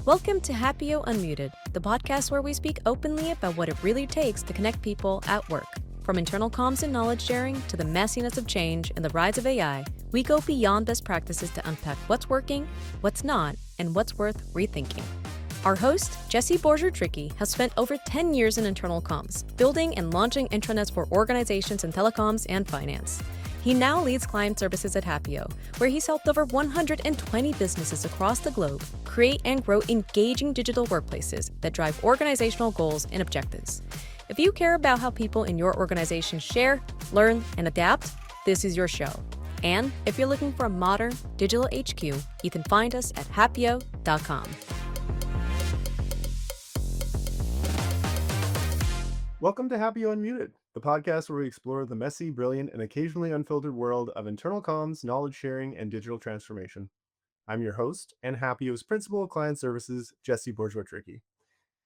Welcome to Happeo Unmuted, the podcast where we speak openly about what it really takes to connect people at work. From internal comms and knowledge sharing to the messiness of change and the rise of AI, we go beyond best practices to unpack what's working, what's not, and what's worth rethinking. Our host, Bourgeault-Trickey, has spent over 10 years in internal comms, building and launching intranets for organizations in telecoms and finance. He now leads client services at Happeo, where he's helped over 120 businesses across the globe create and grow engaging digital workplaces that drive organizational goals and objectives. If you care about how people in your organization share, learn, and adapt, this is your show. And if you're looking for a modern digital HQ, you can find us at happeo.com. Welcome to Happeo Unmuted, the podcast where we explore the messy, brilliant, and occasionally unfiltered world of internal comms, knowledge sharing, and digital transformation. I'm your host and Happeo's Principal of Client Services, Bourgeault-Trickey.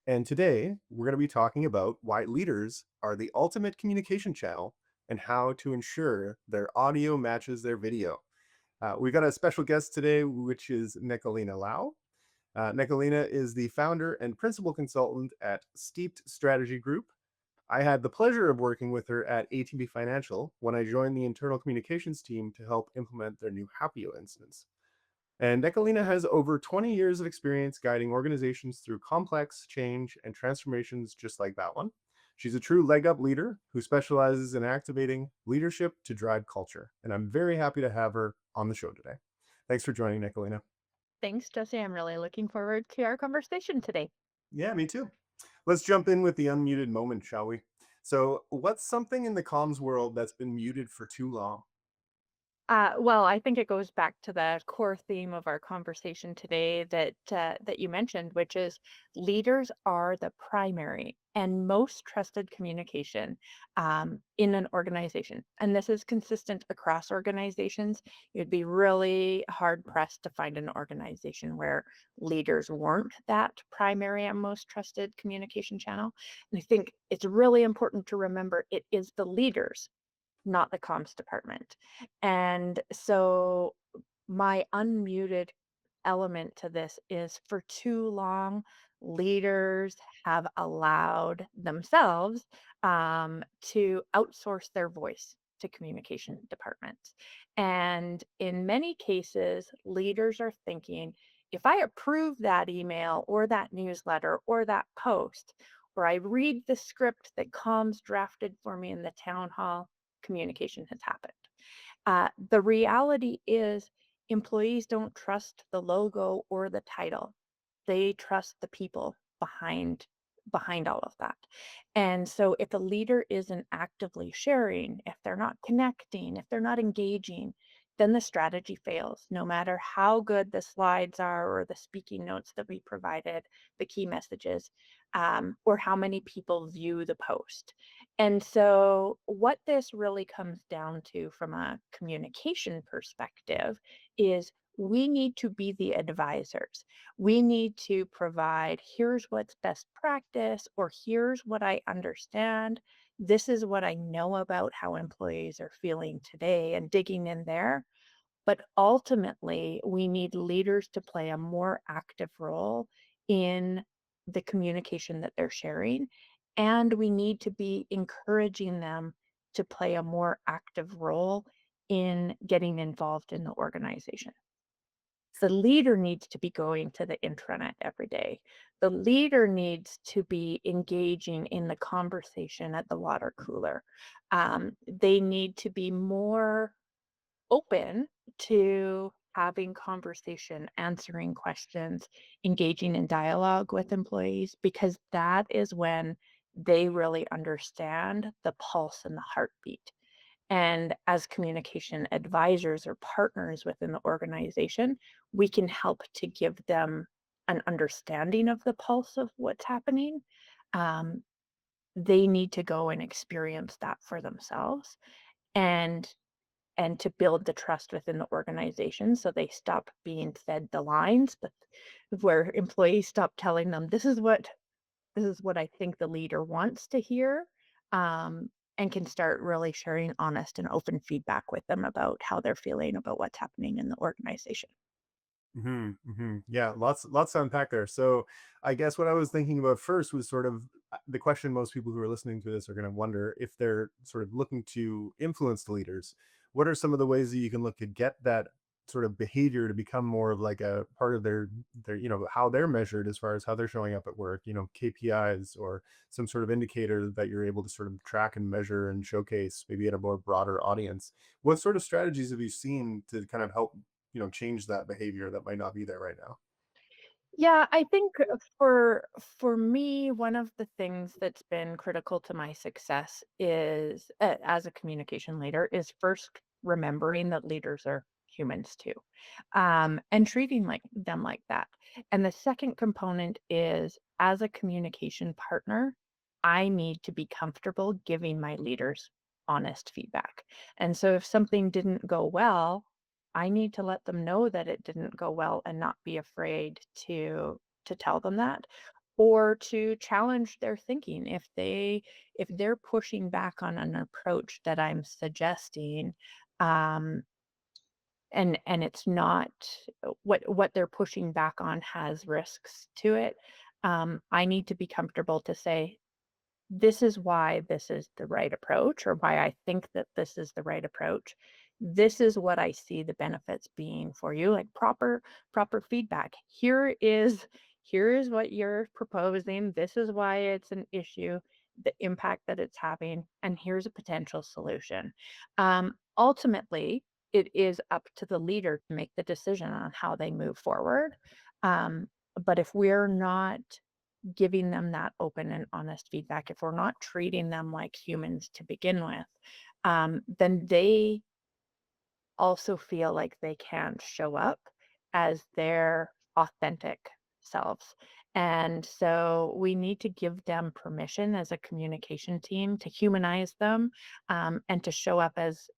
And today, we're going to be talking about why leaders are the ultimate communication channel and how to ensure their audio matches their video. We've got a special guest today, which is Nekolina Lau. Nekolina is the founder and principal consultant at Steeped Strategy Group. I had the pleasure of working with her at ATB Financial when I joined the internal communications team to help implement their new Happeo instance. And Nekolina has over 20 years of experience guiding organizations through complex change and transformations just like that one. She's a true leg up leader who specializes in activating leadership to drive culture. And I'm very happy to have her on the show today. Thanks for joining, Nekolina. Thanks, Jesse. I'm really looking forward to our conversation today. Yeah, me too. Let's jump in with the unmuted moment, shall we? So, what's something in the comms world that's been muted for too long? Well, I think it goes back to the core theme of our conversation today that you mentioned, which is leaders are the primary and most trusted communication in an organization, and this is consistent across organizations. You'd be really hard pressed to find an organization where leaders weren't that primary and most trusted communication channel. And I think it's really important to remember it is the leaders, not the comms department. And so my unmuted element to this is for too long, leaders have allowed themselves to outsource their voice to communication departments. And in many cases, leaders are thinking, if I approve that email or that newsletter or that post, or I read the script that comms drafted for me in the town hall, communication has happened. The reality is employees don't trust the logo or the title. They trust the people behind all of that. And so if a leader isn't actively sharing, if they're not connecting, if they're not engaging, then the strategy fails, no matter how good the slides are or the speaking notes that we provided, the key messages, or how many people view the post. And so, what this really comes down to from a communication perspective is we need to be the advisors. We need to provide here's what's best practice, or here's what I understand. This is what I know about how employees are feeling today, and digging in there. But ultimately, we need leaders to play a more active role in the communication that they're sharing. And we need to be encouraging them to play a more active role in getting involved in the organization. The leader needs to be going to the intranet every day. The leader needs to be engaging in the conversation at the water cooler. They need to be more open to having conversation, answering questions, engaging in dialogue with employees, because that is when they really understand the pulse and the heartbeat. And as communication advisors or partners within the organization, we can help to give them an understanding of the pulse of what's happening. Um, they need to go and experience that for themselves. And to build the trust within the organization so they stop being fed the lines, but where employees stop telling them this is what I think the leader wants to hear, and can start really sharing honest and open feedback with them about how they're feeling about what's happening in the organization. Yeah, lots to unpack there. So I guess what I was thinking about first was sort of the question most people who are listening to this are going to wonder if they're sort of looking to influence the leaders. What are some of the ways that you can look to get that sort of behavior to become more of like a part of their how they're measured as far as how they're showing up at work, KPIs or some sort of indicator that you're able to sort of track and measure and showcase maybe in a more broader audience. What sort of strategies have you seen to kind of help change that behavior that might not be there right now? Yeah, I think for me, one of the things that's been critical to my success is as a communication leader is first remembering that leaders are humans too, and treating like them like that. And the second component is as a communication partner, I need to be comfortable giving my leaders honest feedback. And so if something didn't go well, I need to let them know that it didn't go well and not be afraid to tell them that or to challenge their thinking if they're pushing back on an approach that I'm suggesting um and it's not what they're pushing back on has risks to it. I need to be comfortable to say this is why this is the right approach or why I think that this is the right approach. This is what I see the benefits being for you, like proper feedback. Here is what you're proposing. This is why it's an issue, the impact that it's having, and here's a potential solution. Ultimately, it is up to the leader to make the decision on how they move forward. Um, but if we're not giving them that open and honest feedback, if we're not treating them like humans to begin with, then they also feel like they can't show up as their authentic selves. And so we need to give them permission as a communication team to humanize them and to show up as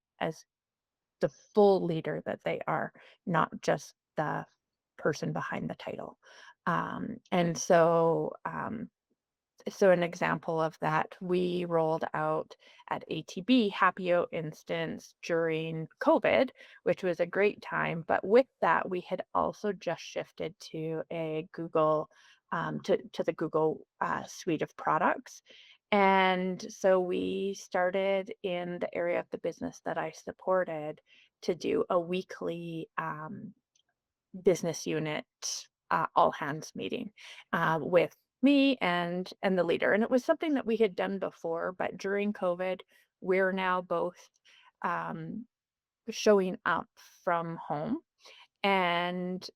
the full leader that they are, not just the person behind the title. And so an example of that, we rolled out at ATB Happeo instance during COVID, which was a great time. But with that, we had also just shifted to a Google to the Google suite of products. And so we started in the area of the business that I supported to do a weekly business unit all hands meeting with me and the leader. And it was something that we had done before, but during COVID, we're now both um, showing up from home. And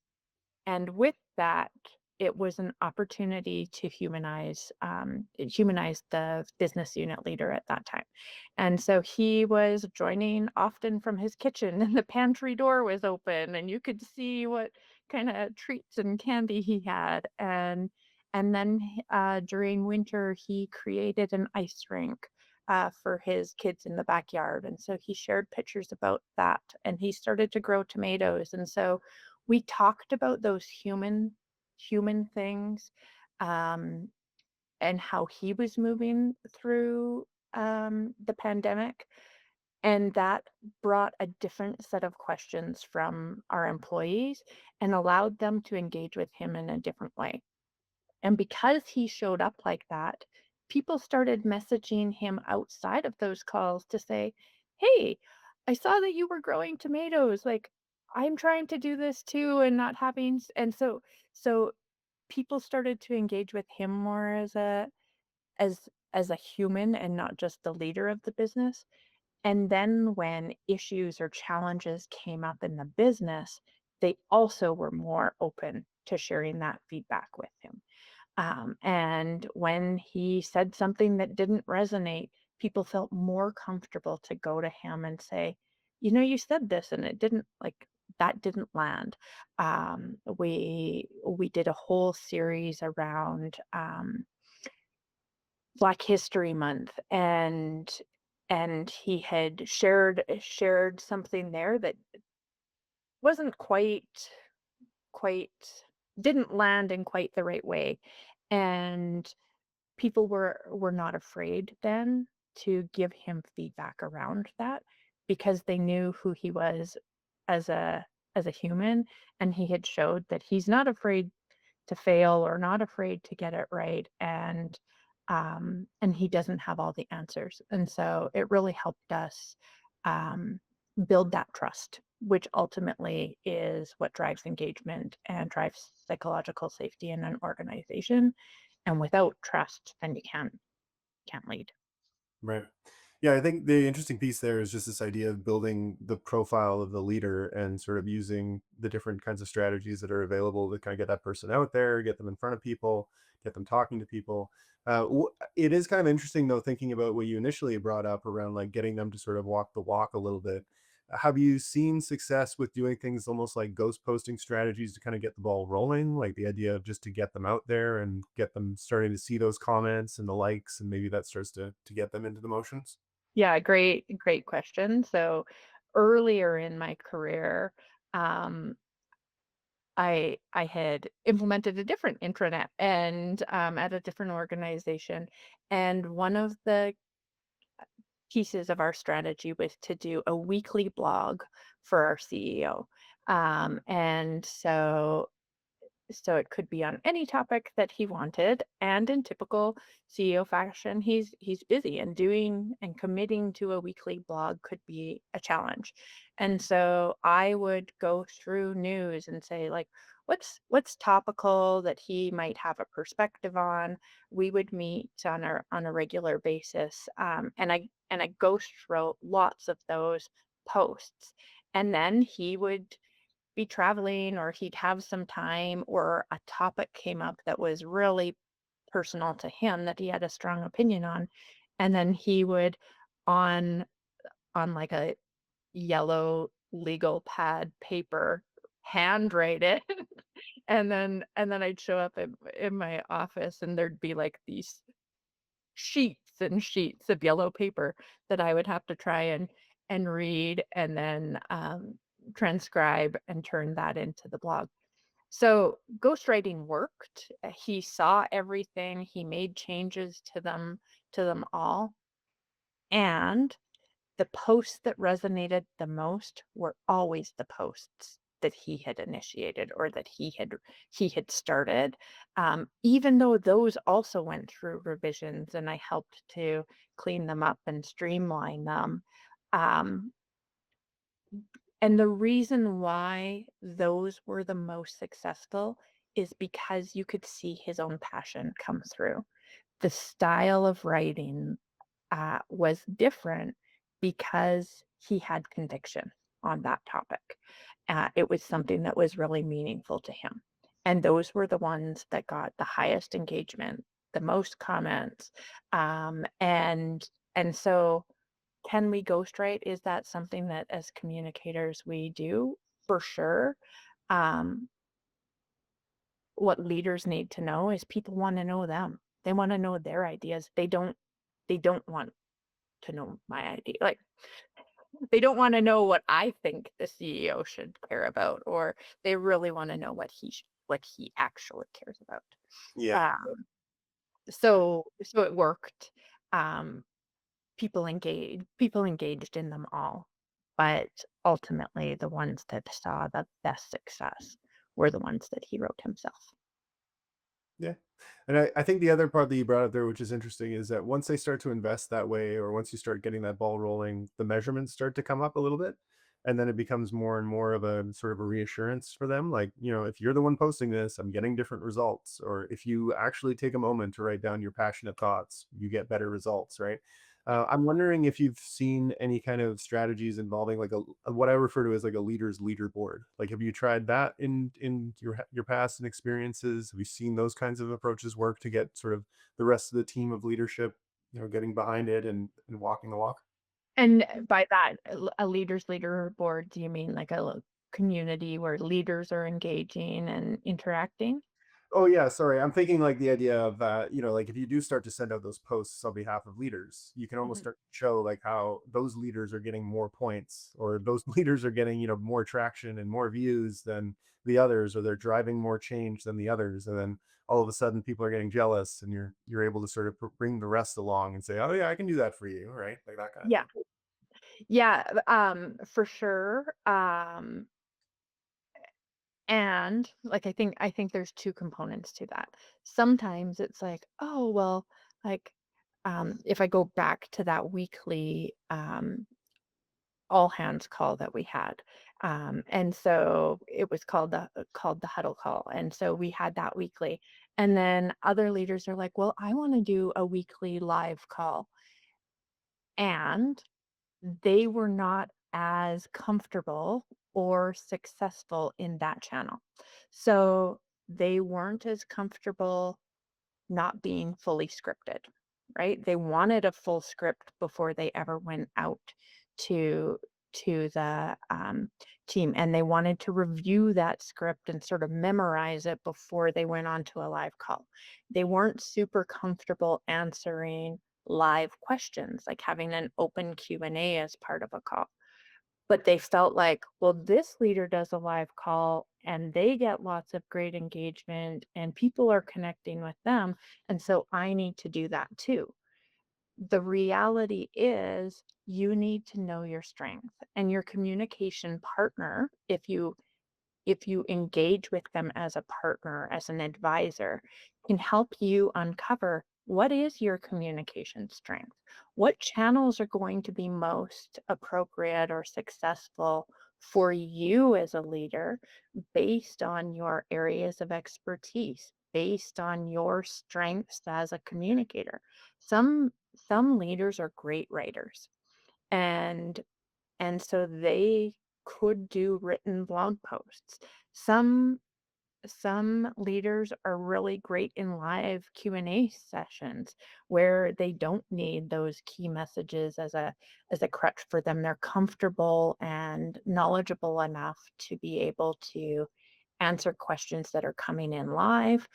and with that, it was an opportunity to humanize the business unit leader at that time. And so he was joining often from his kitchen, and the pantry door was open, and you could see what kind of treats and candy he had. And then during winter, he created an ice rink for his kids in the backyard. And so he shared pictures about that, and he started to grow tomatoes. And so we talked about those human things, um, and how he was moving through, the pandemic, and that brought a different set of questions from our employees and allowed them to engage with him in a different way. And because he showed up like that, people started messaging him outside of those calls to say, "Hey, I saw that you were growing tomatoes. Like, I'm trying to do this too and not having so people started to engage with him more as a human and not just the leader of the business. And then when issues or challenges came up in the business, they also were more open to sharing that feedback with him. And when he said something that didn't resonate, people felt more comfortable to go to him and say, you said this and it didn't like that didn't land. We did a whole series around Black History Month, and he had shared something there that wasn't quite didn't land in quite the right way. And people were not afraid then to give him feedback around that because they knew who he was as a as a human, and he had showed that he's not afraid to fail or not afraid to get it right, and he doesn't have all the answers. And so it really helped us um, build that trust, which ultimately is what drives engagement and drives psychological safety in an organization. And without trust, then you can't lead. Right. Yeah, I think the interesting piece there is just this idea of building the profile of the leader and sort of using the different kinds of strategies that are available to kind of get that person out there, get them in front of people, get them talking to people. It is kind of interesting though, thinking about what you initially brought up around like getting them to sort of walk the walk a little bit. Have you seen success with doing things almost like ghost posting strategies to kind of get the ball rolling? Like the idea of just to get them out there and get them starting to see those comments and the likes, and maybe that starts to get them into the motions? Yeah, great question. So earlier in my career, um, I had implemented a different intranet and at a different organization, and one of the pieces of our strategy was to do a weekly blog for our CEO. And so it could be on any topic that he wanted, and in typical CEO fashion, he's busy, and doing and committing to a weekly blog could be a challenge. And so I would go through news and say, like, what's topical that he might have a perspective on. We would meet on a regular basis, and I go through lots of those posts, and then he would be traveling, or he'd have some time, or a topic came up that was really personal to him that he had a strong opinion on, and then he would, on like a yellow legal pad paper, handwrite it. And then I'd show up in my office, and there'd be like these sheets and sheets of yellow paper that I would have to try and read, and then transcribe and turn that into the blog. So ghostwriting worked. He saw everything. He made changes to them all, and the posts that resonated the most were always the posts that he had initiated, or that he had started, even though those also went through revisions, and I helped to clean them up and streamline them. Um, and the reason why those were the most successful is because you could see his own passion come through. The style of writing was different because he had conviction on that topic. It was something that was really meaningful to him. And those were the ones that got the highest engagement, the most comments. And so, can we ghostwrite? Is that something that as communicators we do? For sure. Um, what leaders need to know is people want to know them. They want to know their ideas. They don't want to know my idea. Like, they don't want to know what I think the CEO should care about, or they really want to know what he actually cares about. Yeah. So it worked. Um, people engaged in them all, but ultimately the ones that saw the best success were the ones that he wrote himself. Yeah. And I think the other part that you brought up there, which is interesting, is that once they start to invest that way, or once you start getting that ball rolling, the measurements start to come up a little bit. And then it becomes more and more of a sort of a reassurance for them. Like, if you're the one posting this, I'm getting different results. Or if you actually take a moment to write down your passionate thoughts, you get better results, right? I'm wondering if you've seen any kind of strategies involving like what I refer to as like a leader's leaderboard. Like, have you tried that in your past and experiences? Have you seen those kinds of approaches work to get sort of the rest of the team of leadership, getting behind it and walking the walk? And by that, a leaders leaderboard, do you mean like a community where leaders are engaging and interacting? Oh yeah, sorry. I'm thinking like the idea of like if you do start to send out those posts on behalf of leaders, you can almost Mhm. start to show like how those leaders are getting more points, or those leaders are getting, more traction and more views than the others, or they're driving more change than the others. And then all of a sudden people are getting jealous, and you're able to sort of bring the rest along and say, "Oh yeah, I can do that for you." Right? Like that kind of Yeah. thing. Yeah, for sure. And like I think there's two components to that. Sometimes it's like, oh well, like if I go back to that weekly all hands call that we had. And so it was called the huddle call. And so we had that weekly. And then other leaders are like, well, I want to do a weekly live call. And they were not as comfortable or successful in that channel. So they weren't as comfortable not being fully scripted, right? They wanted a full script before they ever went out to the team, and they wanted to review that script and sort of memorize it before they went on to a live call. They weren't super comfortable answering live questions, like having an open Q&A as part of a call. But they felt like, well, this leader does a live call and they get lots of great engagement and people are connecting with them. And so I need to do that too. The reality is you need to know your strength and your communication partner. If you engage with them as a partner, as an advisor, can help you uncover what is your communication strength? What channels are going to be most appropriate or successful for you as a leader based on your areas of expertise, based on your strengths as a communicator. Some leaders are great writers and so they could do written blog posts. Some some leaders are really great in live Q&A sessions where they don't need those key messages as a crutch for them. They're comfortable and knowledgeable enough to be able to answer questions that are coming in live,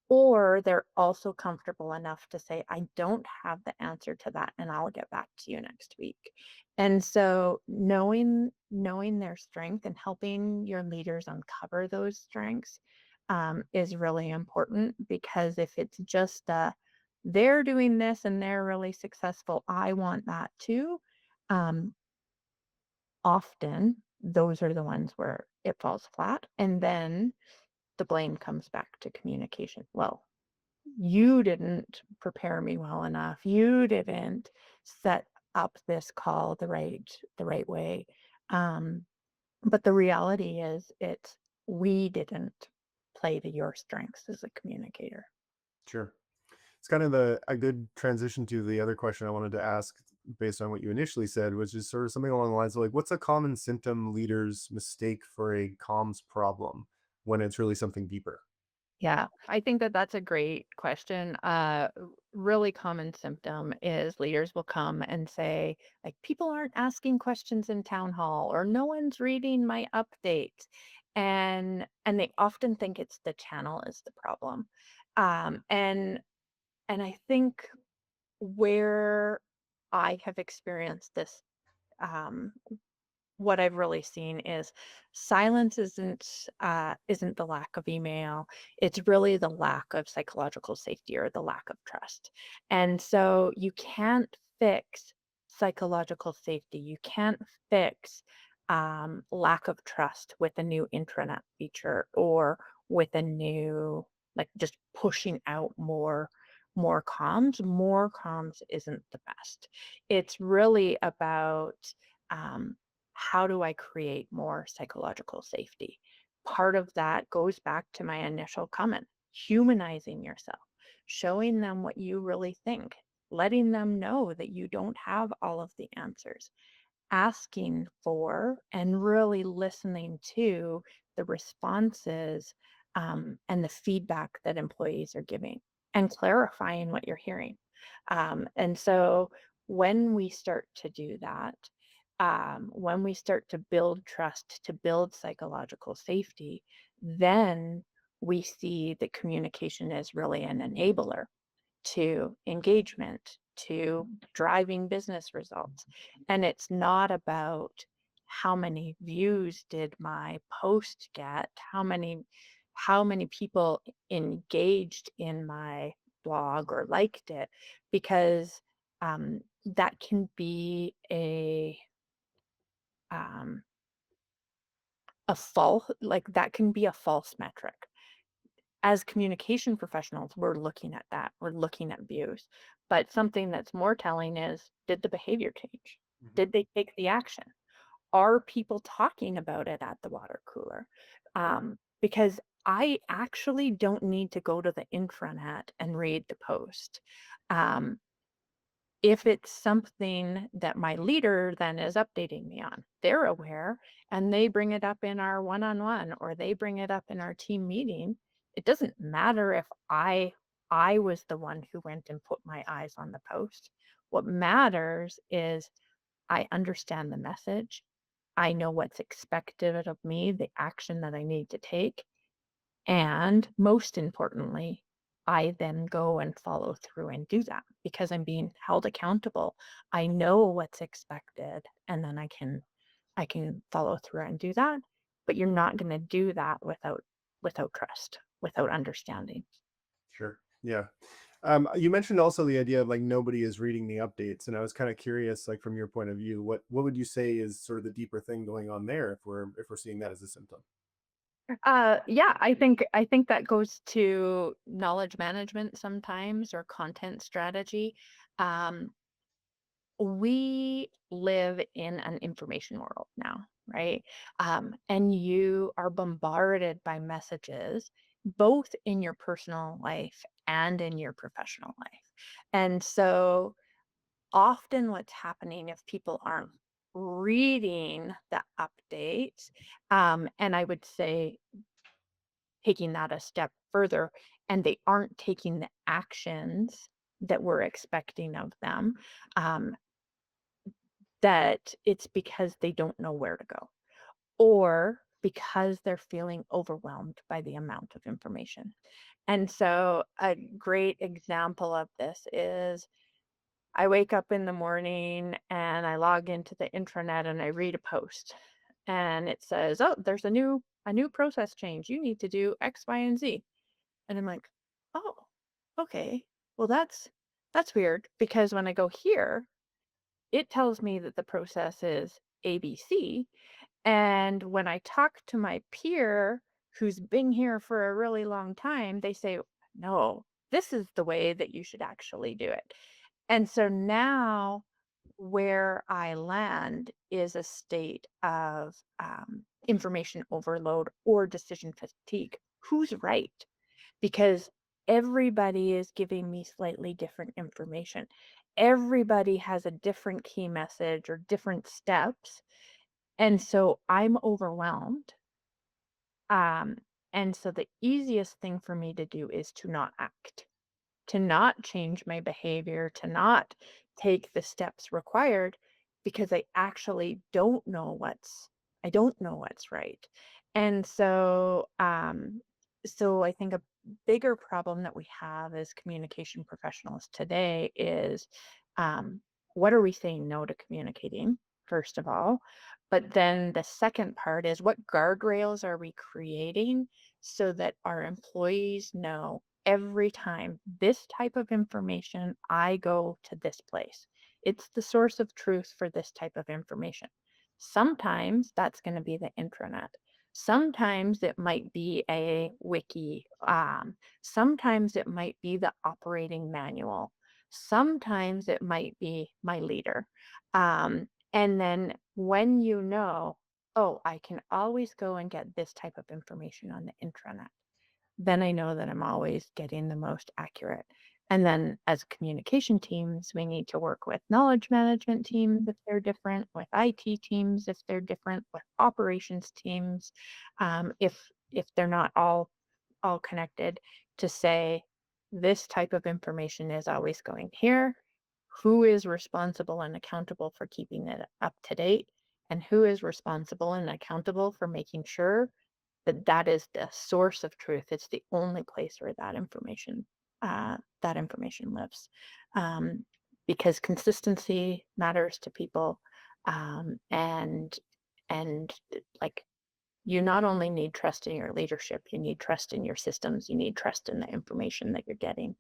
or they're also comfortable enough to say, I don't have the answer to that, and I'll get back to you next week. And so knowing their strength and helping your leaders uncover those strengths is really important, because if it's just they're doing this and they're really successful, I want that too. Um, Often those are the ones where it falls flat, and then the blame comes back to communication. Well, you didn't prepare me well enough. You didn't set up this call the right way. Um, but the reality is it's we didn't play to your strengths as a communicator. Sure. It's kind of a good transition to the other question I wanted to ask based on what you initially said, which is sort of something along the lines of like, what's a common symptom leaders mistake for a comms problem when it's really something deeper? Yeah, I think that that's a great question. Really common symptom is leaders will come and say, like, people aren't asking questions in town hall, or no one's reading my updates. And they often think it's the channel is the problem. Um, and and I think where I have experienced this, um, what I've really seen is silence isn't the lack of email. It's really the lack of psychological safety or the lack of trust. And so you can't fix psychological safety. You can't fix lack of trust with a new intranet feature or with a new, like, just pushing out more comms. More comms isn't the best. It's really about um, how do I create more psychological safety? Part of that goes back to my initial comment, humanizing yourself, showing them what you really think, letting them know that you don't have all of the answers, asking for and really listening to the responses and the feedback that employees are giving, and clarifying what you're hearing. And so when we start to do that, when we start to build trust, to build psychological safety, then we see that communication is really an enabler to engagement, to driving business results. And it's not about how many views did my post get, how many people engaged in my blog or liked it, because that can be um, that can be a false metric. As communication professionals, we're looking at that. We're looking at views. But something that's more telling is, did the behavior change? Mhm. Did they take the action? Are people talking about it at the water cooler? Because I actually don't need to go to the intranet and read the post. Um, if it's something that my leader then is updating me on, they're aware and they bring it up in our one-on-one or they bring it up in our team meeting. It doesn't matter if I was the one who went and put my eyes on the post. What matters is I understand the message. I know what's expected of me, the action that I need to take, and most importantly, I then go and follow through and do that because I'm being held accountable. I know what's expected and then I can follow through and do that. But you're not going to do that without trust, without understanding. Sure. Yeah. You mentioned also the idea of like nobody is reading the updates, and I was kind of curious, like from your point of view, what would you say is sort of the deeper thing going on there if we're seeing that as a symptom? Yeah, I think that goes to knowledge management sometimes or content strategy. Um, we live in an information world now, right? And you are bombarded by messages, both in your personal life and in your professional life. And so often what's happening if people aren't reading the updates, and I would say taking that a step further, and they aren't taking the actions that we're expecting of them, um, that it's because they don't know where to go or because they're feeling overwhelmed by the amount of information. And so, a great example of this is I wake up in the morning and I log into the intranet and I read a post and it says, "Oh, there's a new process change. You need to do X, Y, and Z." And I'm like, "Oh, okay. Well, that's weird because when I go here, it tells me that the process is ABC. And when I talk to my peer who's been here for a really long time, they say, no, this is the way that you should actually do it." And so now where I land is a state of information overload or decision fatigue. Who's right? Because everybody is giving me slightly different information. Everybody has a different key message or different steps. And so I'm overwhelmed. Um, and so the easiest thing for me to do is to not act, to not change my behavior, to not take the steps required because I don't know what's right. And so I think a bigger problem that we have as communication professionals today is um, what are we saying no to communicating, first of all? But then the second part is what guardrails are we creating so that our employees know every time this type of information, I go to this place. It's the source of truth for this type of information. Sometimes that's going to be the intranet. Sometimes it might be a wiki. Sometimes it might be the operating manual. Sometimes it might be my leader. And then when you know, oh, I can always go and get this type of information on the intranet, then I know that I'm always getting the most accurate. And then as communication teams, we need to work with knowledge management teams if they're different, with IT teams if they're different, with operations teams if they're not all connected, to say this type of information is always going here. Who is responsible and accountable for keeping it up to date? And who is responsible and accountable for making sure that that is the source of truth. It's the only place where that information lives, um, because consistency matters to people, and like you not only need trust in your leadership, you need trust in your systems, you need trust in the information that you're getting,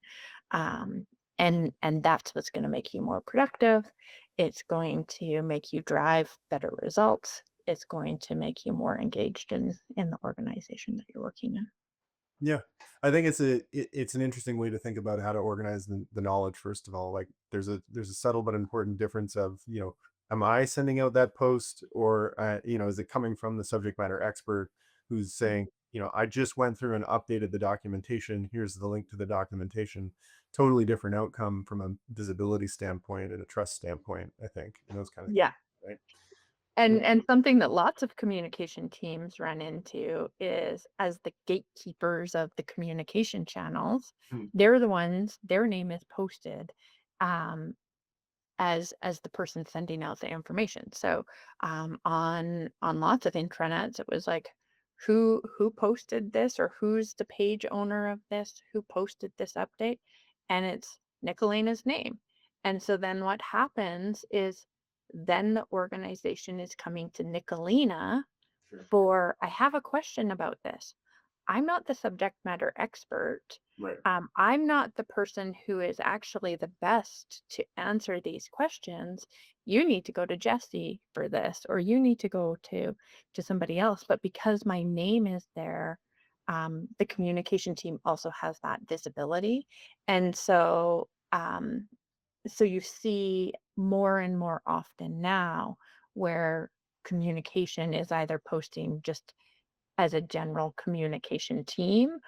um, and that's what's going to make you more productive. It's going to make you drive better results. is going to make you more engaged in the organization that you're working in. Yeah, I think it's an interesting way to think about how to organize the knowledge. First of all, like there's a subtle but important difference of, am I sending out that post, or is it coming from the subject matter expert who's saying, I just went through and updated the documentation. Here's the link to the documentation. Totally different outcome from a visibility standpoint and a trust standpoint, I think, and those kind of Yeah. things, right? And something that lots of communication teams run into is, as the gatekeepers of the communication channels, Hmm. they're the ones, their name is posted um, as the person sending out the information. So on lots of intranets, it was like, who posted this, or who's the page owner of this, who posted this update, and it's Nicolina's name. And so then what happens is, then the organization is coming to Nicolina Sure. for, I have a question about this. I'm not the subject matter expert. Right. I'm not the person who is actually the best to answer these questions. You need to go to Jesse for this, or you need to go to somebody else. But because my name is there, the communication team also has that visibility. And so you see more and more often now where communication is either posting just as a general communication team,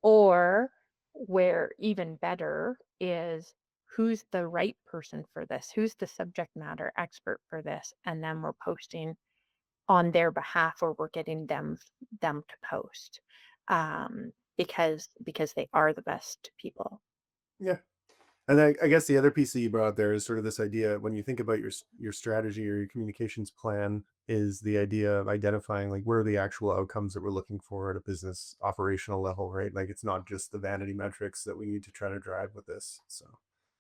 or where even better is, who's the right person for this? Who's the subject matter expert for this? And then we're posting on their behalf, or we're getting them to post, because they are the best people. Yeah. And I guess the other piece that you brought there is sort of this idea, when you think about your strategy or your communications plan, is the idea of identifying, like, where are the actual outcomes that we're looking for at a business operational level, right? Like, it's not just the vanity metrics that we need to try to drive with this. So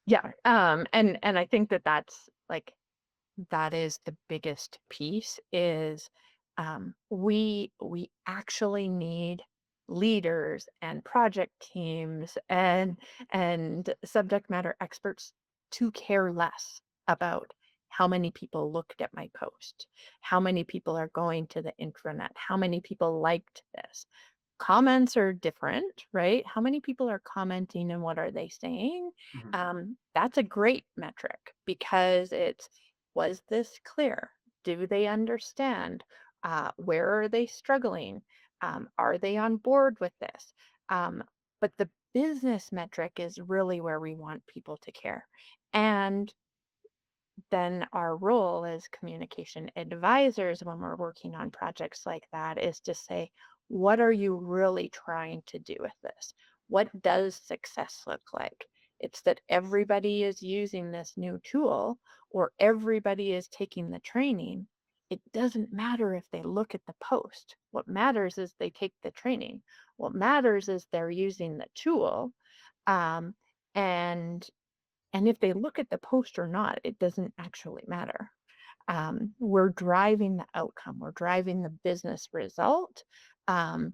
Yeah. And I think that's like, that is the biggest piece, is we actually need leaders and project teams and subject matter experts to care less about how many people looked at my post, how many people are going to the intranet, how many people liked this. Comments are different, right? How many people are commenting, and what are they saying? Mhm. That's a great metric, because it's, was this clear? Do they understand? Where are they struggling? Are they on board with this? Um, but the business metric is really where we want people to care. And then our role as communication advisors, when we're working on projects like that, is to say, what are you really trying to do with this? What does success look like? It's that everybody is using this new tool, or everybody is taking the training. It doesn't matter if they look at the post. What matters is they take the training. What matters is they're using the tool. Um, and and if they look at the post or not, it doesn't actually matter. We're driving the outcome, we're driving the business result. Um,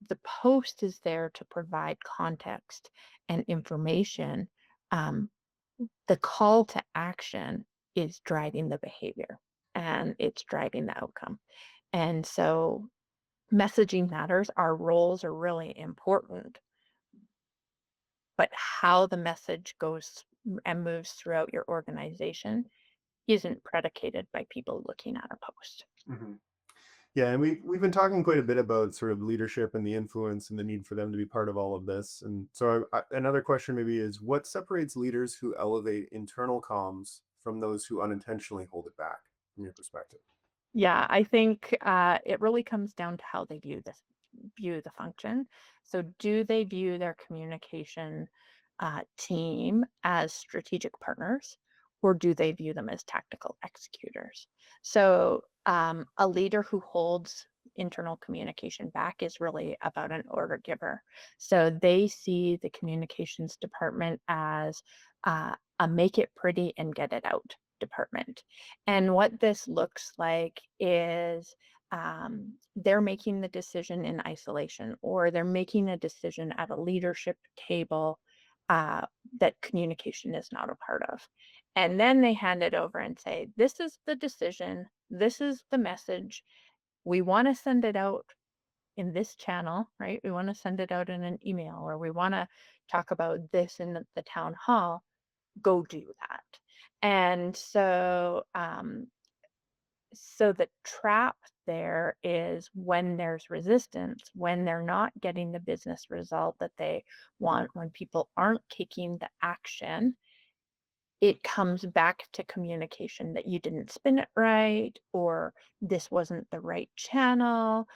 the post is there to provide context and information. Um, the call to action is driving the behavior, and it's driving the outcome. And so messaging matters. Our roles are really important, but how the message goes and moves throughout your organization isn't predicated by people looking at a post. Mhm. Yeah, and we've been talking quite a bit about sort of leadership and the influence and the need for them to be part of all of this. And so another question maybe is, what separates leaders who elevate internal comms from those who unintentionally hold it back, from your perspective? Yeah, I think it really comes down to how they view the function. So, do they view their communication team as strategic partners, or do they view them as tactical executors? So, a leader who holds internal communication back is really about an order giver. So, they see the communications department as a make it pretty and get it out department. And what this looks like is, they're making the decision in isolation, or they're making a decision at a leadership table uh, that communication is not a part of. And then they hand it over and say, this is the decision, this is the message. We want to send it out in this channel, right? We want to send it out in an email, or we want to talk about this in the town hall. Go do that. And so the trap there is when there's resistance, when they're not getting the business result that they want, when people aren't taking the action, it comes back to communication that you didn't spin it right, or this wasn't the right channel,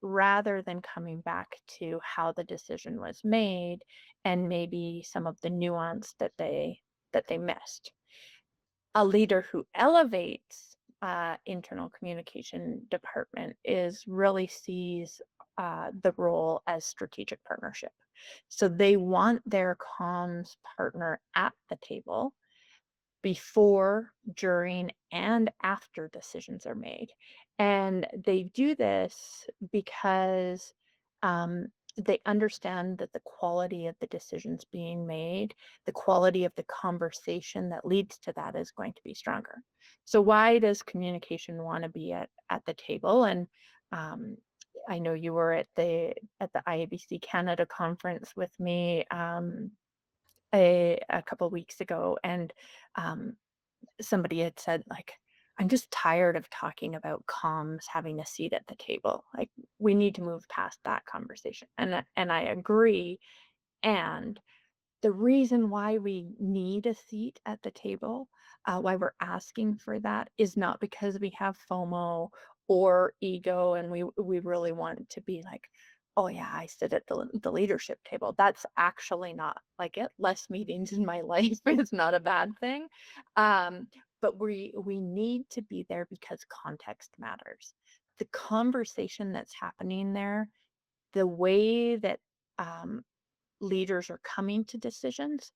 rather than coming back to how the decision was made and maybe some of the nuance that they missed. A leader who elevates internal communication department is really sees the role as strategic partnership. So they want their comms partner at the table before, during, and after decisions are made. And they do this because um, they understand that the quality of the decisions being made, the quality of the conversation that leads to that is going to be stronger. So why does communication want to be at the table? And um, I know you were at the IABC Canada conference with me a couple weeks ago, and um, somebody had said, like, I'm just tired of talking about comms having a seat at the table. Like, we need to move past that conversation. And I agree. And the reason why we need a seat at the table, why we're asking for that, is not because we have FOMO or ego and we really want to be like, oh yeah, I sit at the leadership table. That's actually not like it. Less meetings in my life is not a bad thing. Um, but we need to be there because context matters. The conversation that's happening there, the way that um, leaders are coming to decisions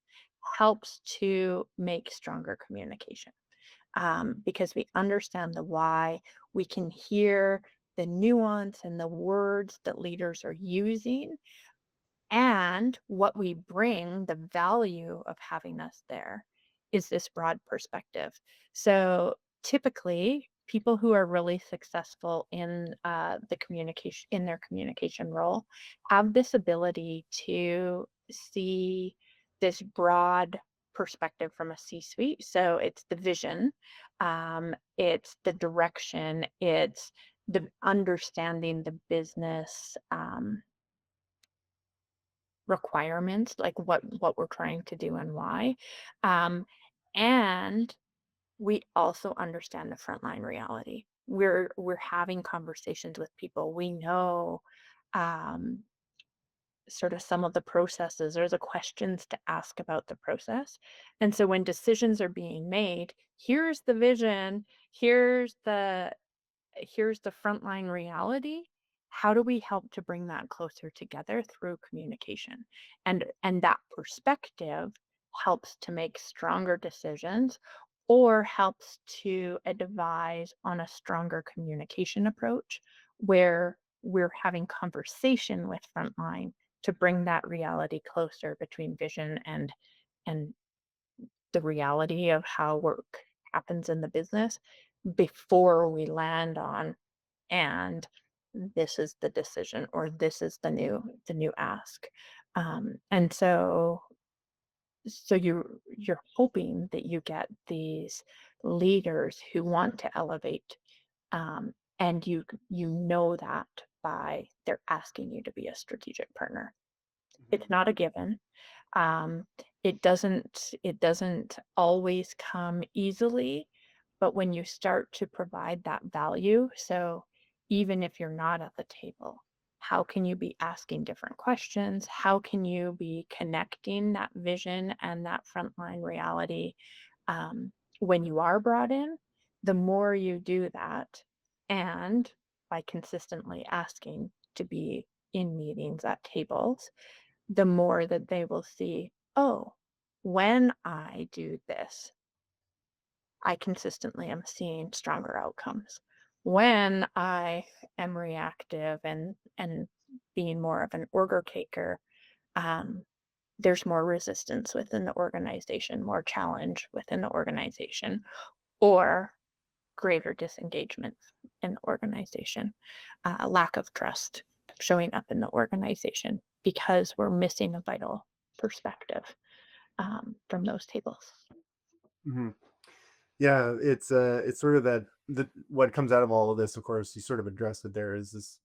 helps to make stronger communication, because we understand the why. We can hear the nuance and the words that leaders are using, and what we bring, the value of having us there, is this broad perspective. So typically, people who are really successful in their communication role, have this ability to see this broad perspective from a C-suite. So it's the vision, it's the direction, it's the understanding the business. Requirements, like what we're trying to do and why. Um, and we also understand the frontline reality. We're having conversations with people. We know um, sort of some of the processes or the questions to ask about the process. And so when decisions are being made, here's the vision, here's the frontline reality. How do we help to bring that closer together through communication? And that perspective helps to make stronger decisions, or helps to advise on a stronger communication approach where we're having conversation with frontline to bring that reality closer between vision and the reality of how work happens in the business before we land on, and this is the decision, or this is the new ask. And so you're hoping that you get these leaders who want to elevate, and you know that by they're asking you to be a strategic partner. It's not a given. um, it doesn't always come easily, but when you start to provide that value, so even if you're not at the table, how can you be asking different questions? How can you be connecting that vision and that frontline reality, when you are brought in? The more you do that, and by consistently asking to be in meetings at tables, the more that they will see, oh, when I do this, I consistently am seeing stronger outcomes. When I am reactive and being more of an order taker, um, there's more resistance within the organization, more challenge within the organization, or greater disengagement in the organization, lack of trust showing up in the organization because we're missing a vital perspective from those tables. Hmm. Yeah, it's sort of that the what comes out of all of this, of course, you sort of addressed it there is this,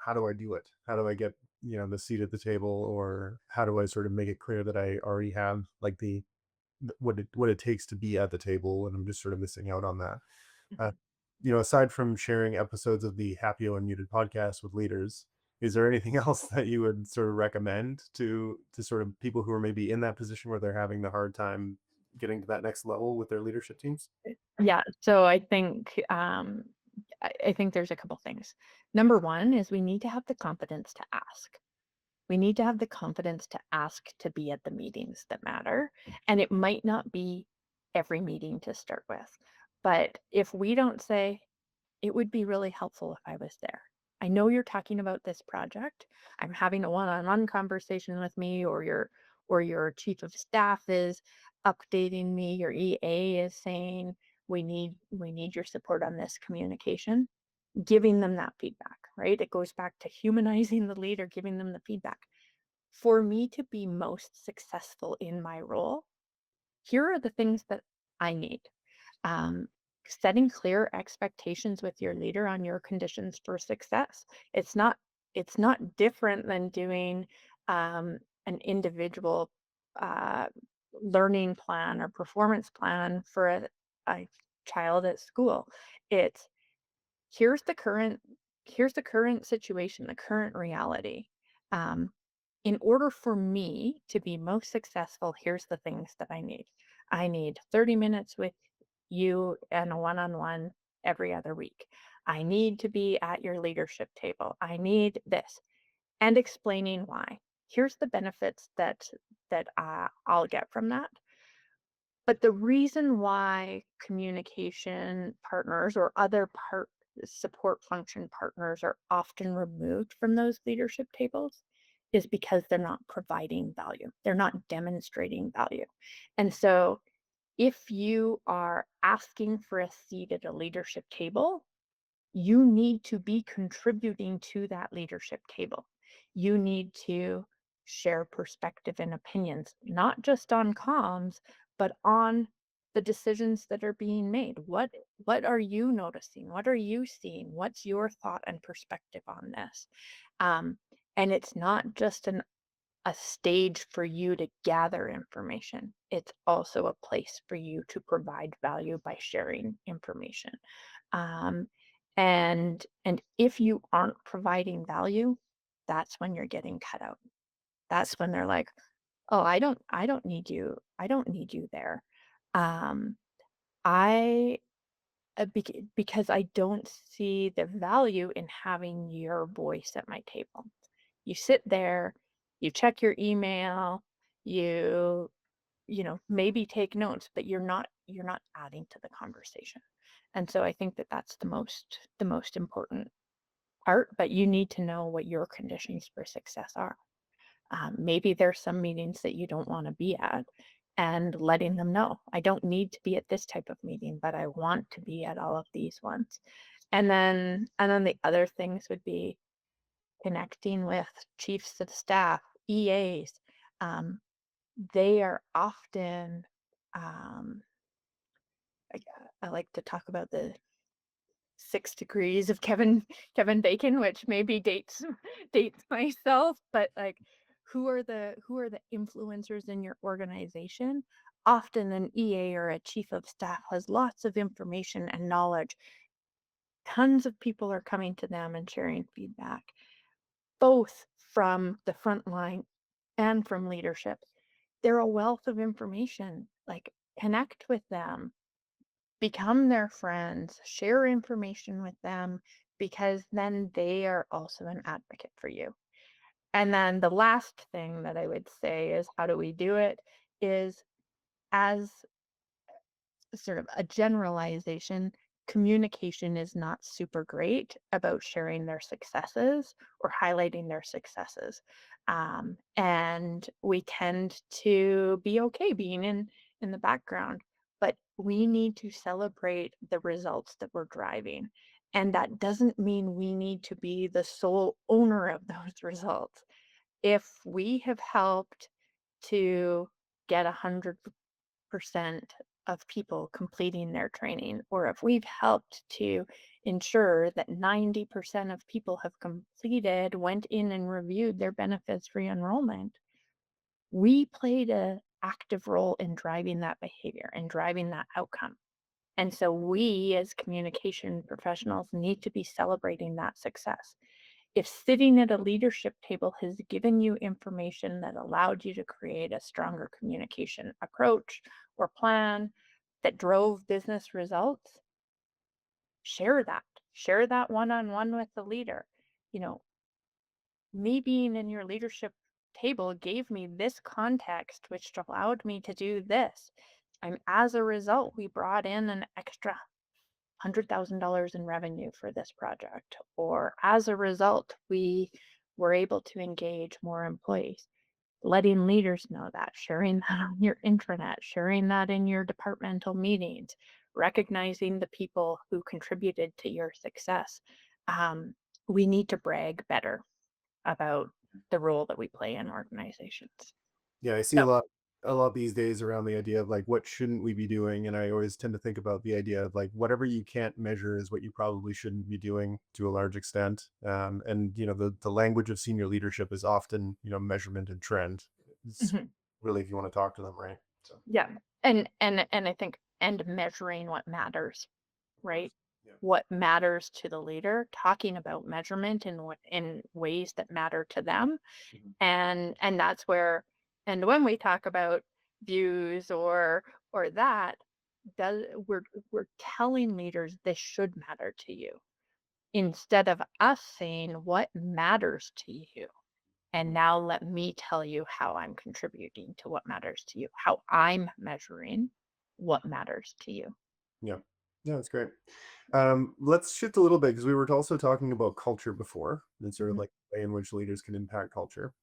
how do I do it? How do I get, the seat at the table, or how do I sort of make it clear that I already have like what it takes to be at the table, and I'm just sort of missing out on that. Uh, Mhm. aside from sharing episodes of the Happeo Unmuted podcast with leaders, is there anything else that you would sort of recommend to sort of people who are maybe in that position where they're having the hard time getting to that next level with their leadership teams? Yeah, so I think there's a couple things. Number one is we need to have the confidence to ask. We need to have the confidence to ask to be at the meetings that matter. And it might not be every meeting to start with. But if we don't say, it would be really helpful if I was there. I know you're talking about this project. I'm having a one-on-one conversation with me, or your chief of staff is updating me, your EA is saying we need your support on this communication, giving them that feedback, right? It goes back to humanizing the leader, giving them the feedback. For me to be most successful in my role, here are the things that I need. Um, Setting clear expectations with your leader on your conditions for success. It's not it's not different than doing an individual uh, learning plan or performance plan for a child at school. It's here's the current here's the current situation, the current reality. Um, in order for me to be most successful, here's the things that I need. I need 30 minutes with you and a one-on-one every other week. I need to be at your leadership table. I need this, and explaining why. Here's the benefits that I'll get from that. But the reason why communication partners or other support function partners are often removed from those leadership tables is because they're not providing value. They're not demonstrating value. And so if you are asking for a seat at a leadership table, you need to be contributing to that leadership table. You need to share perspective and opinions, not just on comms, but on the decisions that are being made. What are you noticing? What are you seeing? What's your thought and perspective on this? Um, and it's not just a stage for you to gather information. It's also a place for you to provide value by sharing information. Um, and if you aren't providing value, that's when you're getting cut out. That's when they're like, "Oh, I don't need you. I don't need you there." Um, I because I don't see the value in having your voice at my table. You sit there, you check your email, you maybe take notes, but you're not adding to the conversation. And so I think that that's the most important part, but you need to know what your conditions for success are. Maybe there's some meetings that you don't want to be at, and letting them know, I don't need to be at this type of meeting, but I want to be at all of these ones. And then the other things would be connecting with chiefs of staff, EAs. Um, they are often, um, I, I like to talk about the 6 degrees of Kevin Bacon, which maybe dates myself, but like who are the influencers in your organization? Often an EA or a chief of staff has lots of information and knowledge. Tons of people are coming to them and sharing feedback, both from the front line and from leadership. They're a wealth of information. Like, connect with them, become their friends, share information with them, because then they are also an advocate for you. And then the last thing that I would say is, how do we do it? Is, as sort of a generalization, communication is not super great about sharing their successes or highlighting their successes. And we tend to be okay being in the background, but we need to celebrate the results that we're driving. And that doesn't mean we need to be the sole owner of those results. If we have helped to get 100% of people completing their training, or if we've helped to ensure that 90% of people have completed, went in and reviewed their benefits re-enrollment, we played a active role in driving that behavior and driving that outcome. And so we as communication professionals need to be celebrating that success. If sitting at a leadership table has given you information that allowed you to create a stronger communication approach or plan that drove business results, share that. Share that one-on-one with the leader. You know, me being in your leadership table gave me this context, which allowed me to do this. And as a result, we brought in an extra $100,000 in revenue for this project. Or as a result, we were able to engage more employees. Letting leaders know that, sharing that on your intranet, sharing that in your departmental meetings, recognizing the people who contributed to your success. Um, we need to brag better about the role that we play in organizations. Yeah, I see So, a lot these days around the idea of like what shouldn't we be doing, and I always tend to think about the idea of like whatever you can't measure is what you probably shouldn't be doing to a large extent. And the language of senior leadership is often measurement and trend. It's mhm, really if you want to talk to them, right? So yeah. And I think and measuring what matters, right? yeah. What matters to the leader, talking about measurement in in ways that matter to them. Mhm. And that's where, and when we talk about views or that, does we're telling leaders this should matter to you instead of us saying what matters to you. And now let me tell you how I'm contributing to what matters to you, how I'm measuring what matters to you. Yeah. Yeah, that's great. Let's shift a little bit because we were also talking about culture before and sort of Mhm. like the way in which leaders can impact culture.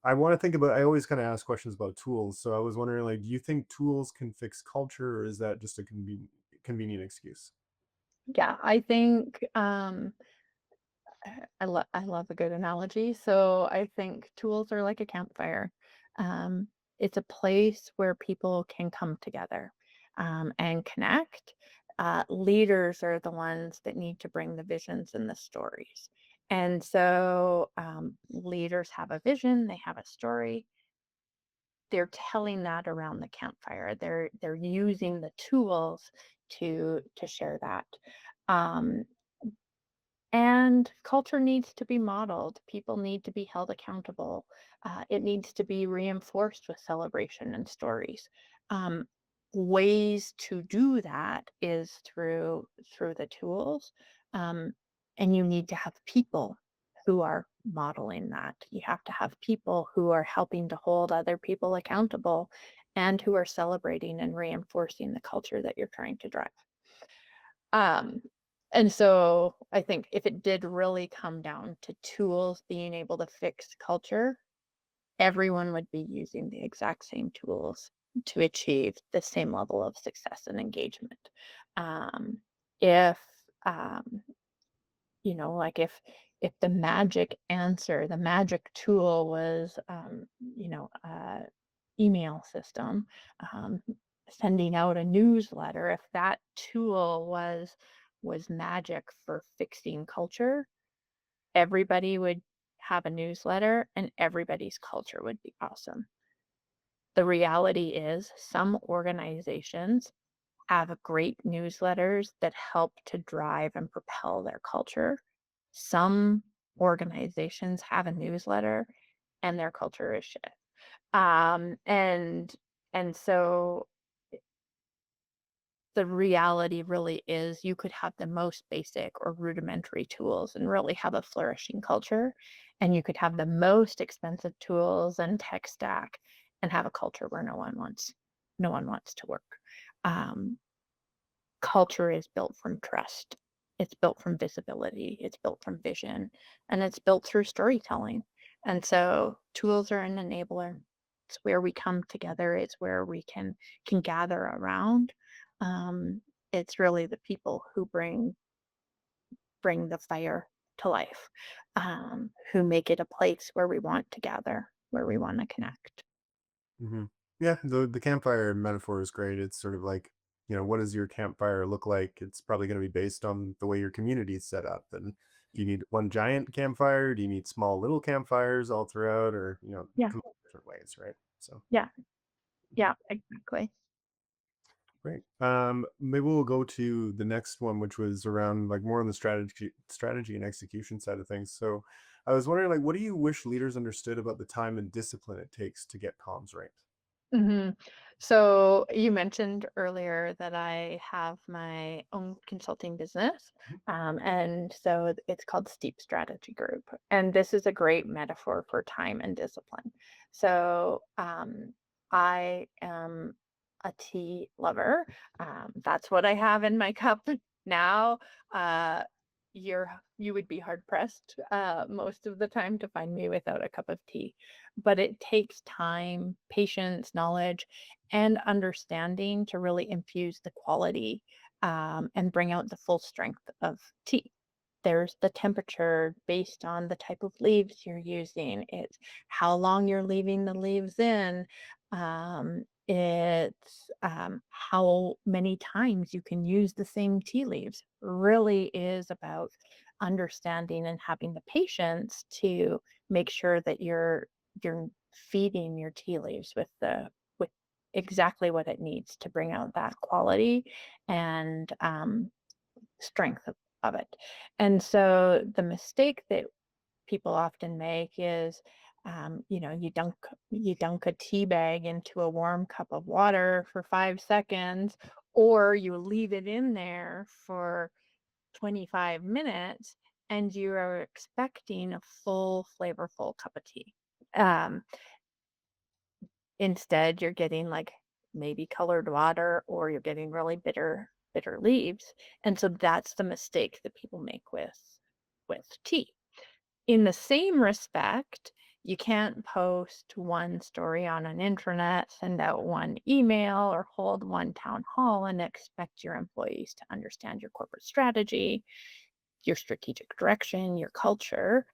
I want to think about, I always kind of ask questions about tools. So I was wondering, like, do you think tools can fix culture, or is that just a convenient excuse? Yeah, I think I love a good analogy. So I think tools are like a campfire. Um, it's a place where people can come together and connect. Leaders are the ones that need to bring the visions and the stories. And so leaders have a vision, they have a story. They're telling that around the campfire. They're using the tools to share that. Um, and culture needs to be modeled. People need to be held accountable. It needs to be reinforced with celebration and stories. Um, Ways to do that is through the tools, um, and you need to have people who are modeling that. You have to have people who are helping to hold other people accountable, and who are celebrating and reinforcing the culture that you're trying to drive. Um, and so I think if it did really come down to tools being able to fix culture, everyone would be using the exact same tools to achieve the same level of success and engagement. Um, if like if the magic answer, the magic tool was email system, um, sending out a newsletter, if that tool was magic for fixing culture, everybody would have a newsletter and everybody's culture would be awesome. The reality is some organizations have great newsletters that help to drive and propel their culture. Some organizations have a newsletter and their culture is shit. Um, and and so the reality really is you could have the most basic or rudimentary tools and really have a flourishing culture. And you could have the most expensive tools and tech stack and have a culture where no one wants to work. Um, culture is built from trust. It's built from visibility. It's built from vision, and it's built through storytelling. And so tools are an enabler. It's where we come together. It's where we can gather around. Um, it's really the people who bring the fire to life, who make it a place where we want to gather, where we want to connect. Hmm. Yeah, the campfire metaphor is great. It's sort of like, what does your campfire look like? It's probably going to be based on the way your community is set up. And do you need one giant campfire? Do you need small little campfires all throughout, or Yeah, come up with different ways, right? So yeah, yeah, exactly. great. Maybe we'll go to the next one, which was around like more on the strategy and execution side of things. So I was wondering, like, what do you wish leaders understood about the time and discipline it takes to get comms right? hmm So you mentioned earlier that I have my own consulting business, and so it's called Steep Strategy Group, and this is a great metaphor for time and discipline. So I am a tea lover. That's what I have in my cup now. Uh, you would be hard pressed most of the time to find me without a cup of tea, but it takes time, patience, knowledge, and understanding to really infuse the quality and bring out the full strength of tea. There's the temperature based on the type of leaves you're using. It's how long you're leaving the leaves in. It's how many times you can use the same tea leaves. Really is about understanding and having the patience to make sure that you're feeding your tea leaves with exactly what it needs to bring out that quality and strength of it. And so the mistake that people often make is, you dunk a tea bag into a warm cup of water for 5 seconds, or you leave it in there for 25 minutes, and you are expecting a full, flavorful cup of tea. Um, Instead, you're getting like maybe colored water, or you're getting really bitter leaves. And so that's the mistake that people make with tea. In the same respect, you can't post one story on an intranet, send out one email, or hold one town hall and expect your employees to understand your corporate strategy, your strategic direction, your culture.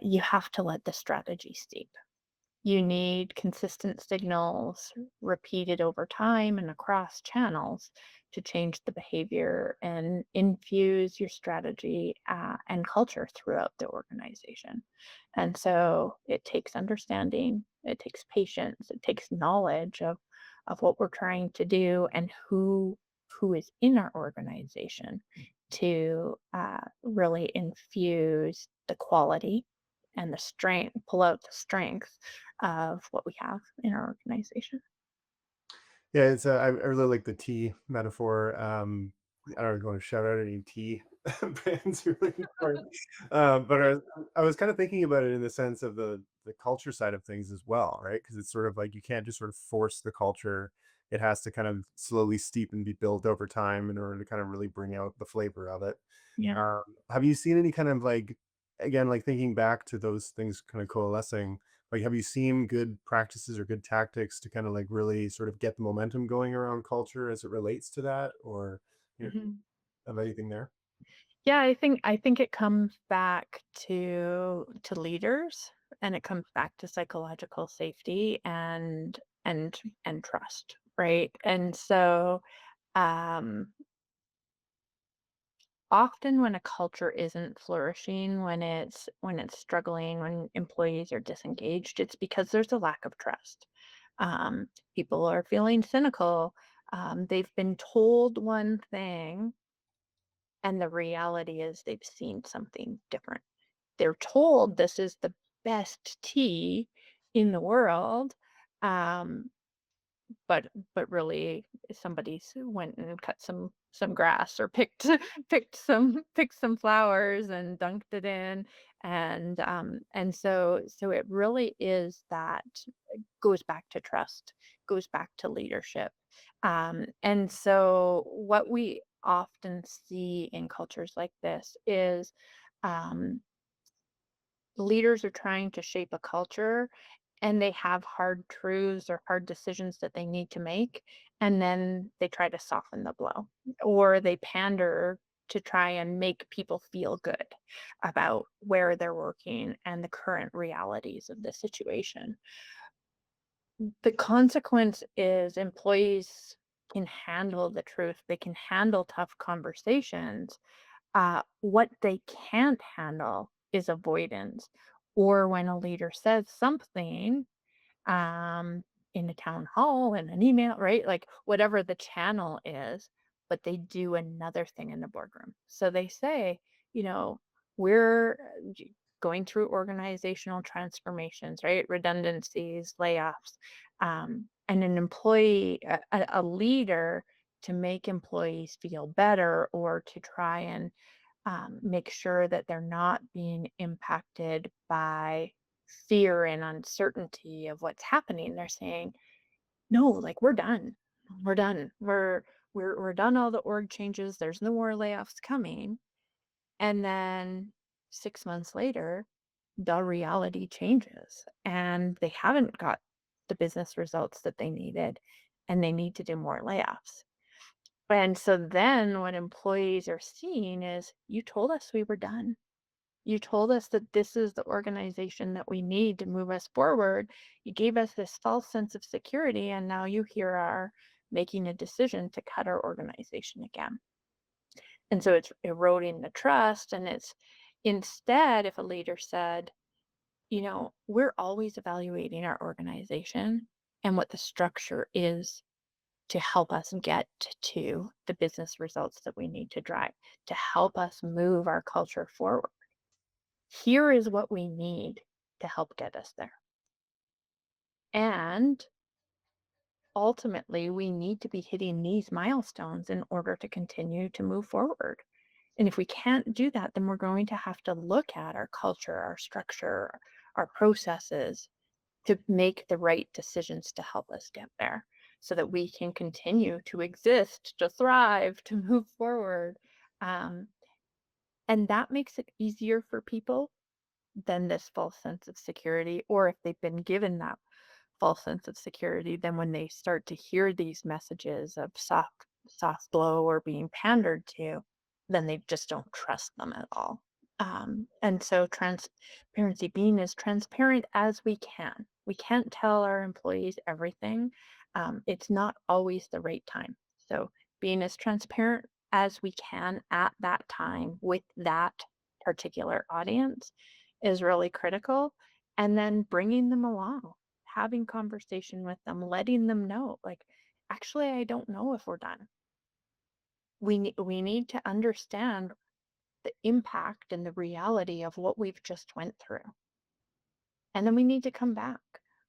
You have to let the strategy steep. You need consistent signals repeated over time and across channels to change the behavior and infuse your strategy and culture throughout the organization. And so it takes understanding, it takes patience, it takes knowledge of what we're trying to do and who is in our organization to really infuse the quality and the strength, pull out the strength of what we have in our organization. Yeah, I really like the tea metaphor. I don't want to shout out any tea brands really important. But I was kind of thinking about it in the sense of the culture side of things as well, right? Because it's sort of like you can't just sort of force the culture. It has to kind of slowly steep and be built over time in order to kind of really bring out the flavor of it. Yeah. Have you seen any kind of like, again, like thinking back to those things kind of coalescing? Like, have you seen good practices or good tactics to kind of like really sort of get the momentum going around culture as it relates to that, or you know, Mhm. of anything there? Yeah, I think it comes back to leaders, and it comes back to psychological safety and trust, right? And so um often when a culture isn't flourishing, when it's struggling, when employees are disengaged, it's because there's a lack of trust. People are feeling cynical. They've been told one thing, and the reality is they've seen something different. They're told this is the best tea in the world, um, but really somebody's went and cut some grass, or picked picked some flowers and dunked it in, and so it really is that, goes back to trust, goes back to leadership. And so often see in cultures like this is um, leaders are trying to shape a culture and they have hard truths or hard decisions that they need to make, and then they try to soften the blow or they pander to try and make people feel good about where they're working and the current realities of the situation. The consequence is employees can handle the truth, they can handle tough conversations. What they can't handle is avoidance, or when a leader says something um, in a town hall, in an email, right? Like whatever the channel is, but they do another thing in the boardroom. So they say, you know, we're going through organizational transformations, right? Redundancies, layoffs, and an employee, a leader to make employees feel better or to try and make sure that they're not being impacted by fear and uncertainty of what's happening. They're saying, no, like we're done. We're done. We're done all the org changes. There's no more layoffs coming. And then 6 months later, the reality changes and they haven't got the business results that they needed and they need to do more layoffs. And so then what employees are seeing is you told us we were done. You told us that this is the organization that we need to move us forward. You gave us this false sense of security, and now you here are making a decision to cut our organization again. And so it's eroding the trust. And it's instead, if a leader said, we're always evaluating our organization and what the structure is to help us get to the business results that we need to drive, to help us move our culture forward. Here is what we need to help get us there. And ultimately, we need to be hitting these milestones in order to continue to move forward. And if we can't do that, then we're going to have to look at our culture, our structure, our processes to make the right decisions to help us get there so that we can continue to exist, to thrive, to move forward. Um, and that makes it easier for people than this false sense of security, or if they've been given that false sense of security, then when they start to hear these messages of soft blow or being pandered to, then they just don't trust them at all. And so transparency, being as transparent as we can. We can't tell our employees everything. It's not always the right time. So being as transparent as we can at that time with that particular audience is really critical. And then bringing them along, having conversation with them, letting them know, like, actually, I don't know if we're done. We need to understand the impact and the reality of what we've just went through. And then we need to come back.